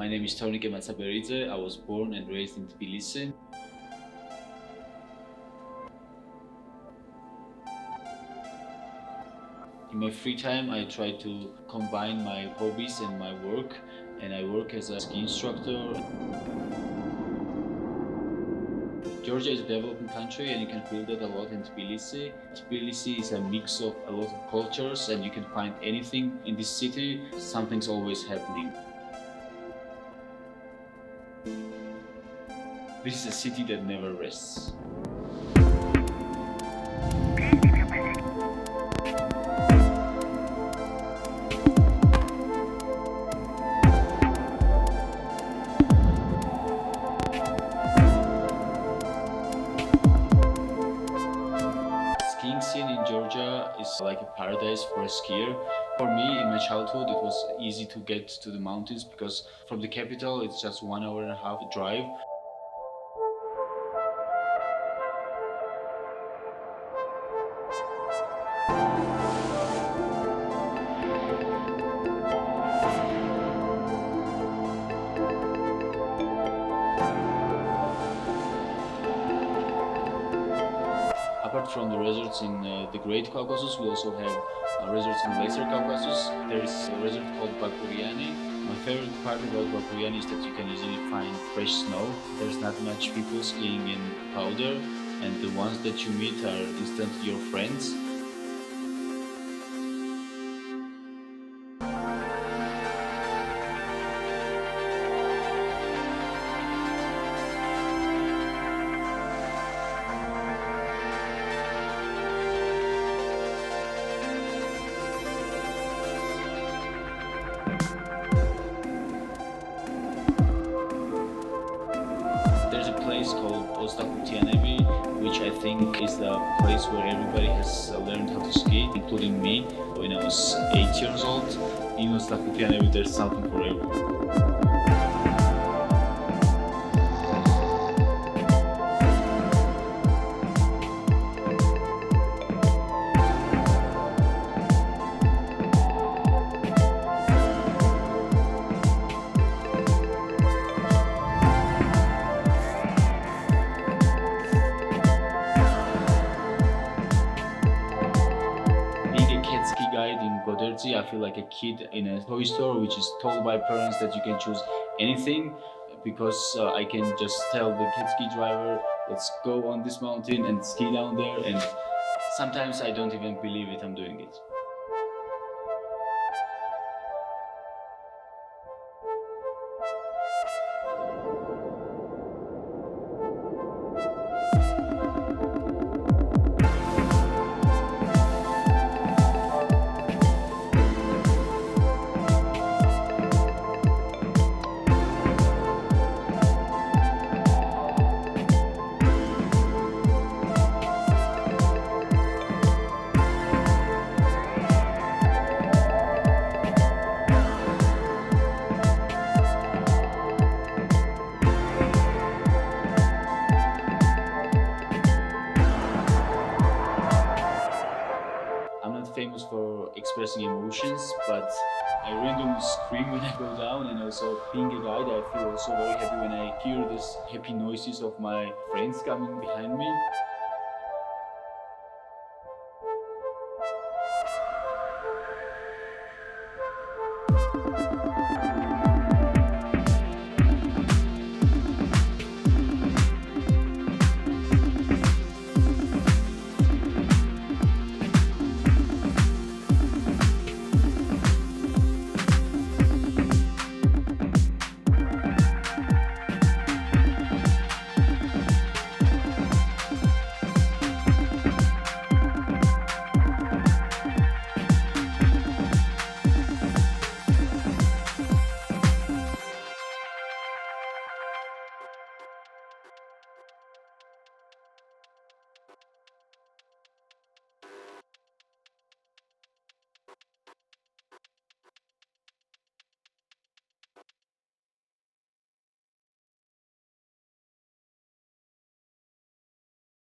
My name is Tornike Matsaberidze. I was born and raised in Tbilisi. In my free time, I try to combine my hobbies and my work, and I work as a ski instructor. Georgia is a developing country, and you can feel that a lot in Tbilisi. Tbilisi is a mix of a lot of cultures, and you can find anything in this city. Something's always happening. This is a city that never rests. Skiing scene in Georgia is like a paradise for a skier. For me, in my childhood, it was easy to get to the mountains because from the capital, it's just 1.5 hour drive. Apart from the resorts in the Great Caucasus, we also have resorts in Lesser Caucasus. There is a resort called Bakuriani. My favorite part about Bakuriani is that you can easily find fresh snow. There's not much people skiing in powder, and the ones that you meet are instantly your friends. There's a place called Gudauri, which I think is the place where everybody has learned how to ski, including me. When I was 8 years old, in Gudauri there's something for everyone. Ski guide in Goderdzi, I feel like a kid in a toy store which is told by parents that you can choose anything, because I can just tell the jet ski driver, let's go on this mountain and ski down there, and sometimes I don't even believe it, I'm doing it. Famous for expressing emotions, but I randomly scream when I go down, and also being a guide, I feel also very happy when I hear these happy noises of my friends coming behind me.